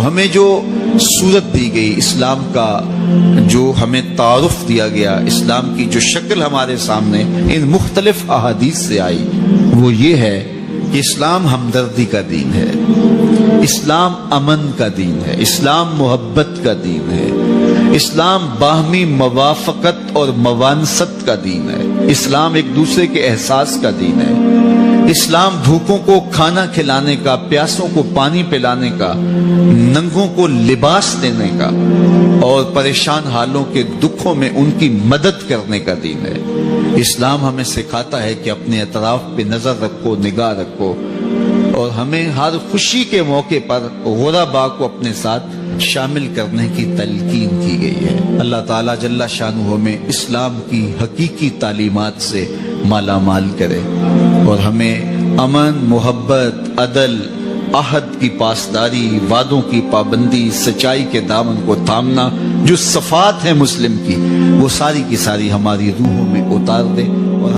ہمیں جو صورت دی گئی، اسلام کا جو ہمیں تعارف دیا گیا، اسلام کی جو شکل ہمارے سامنے ان مختلف احادیث سے آئی، وہ یہ ہے کہ اسلام ہمدردی کا دین ہے، اسلام امن کا دین ہے، اسلام محبت کا دین ہے، اسلام باہمی موافقت اور موانست کا دین ہے، اسلام ایک دوسرے کے احساس کا دین ہے، اسلام بھوکوں کو کھانا کھلانے کا، پیاسوں کو پانی پلانے کا، ننگوں کو لباس دینے کا اور پریشان حالوں کے دکھوں میں ان کی مدد کرنے کا دین ہے۔ اسلام ہمیں سکھاتا ہے کہ اپنے اطراف پہ نظر رکھو، نگاہ رکھو، اور ہمیں ہر خوشی کے موقع پر غرباء کو اپنے ساتھ شامل کرنے کی تلقین کی گئی ہے۔ اللہ تعالیٰ جل شانہ ہمیں اسلام کی حقیقی تعلیمات سے مالا مال کرے اور ہمیں امن، محبت، عدل، عہد کی پاسداری، وعدوں کی پابندی، سچائی کے دامن کو تھامنا، جو صفات ہیں مسلم کی، وہ ساری کی ساری ہماری روحوں میں اتار دے۔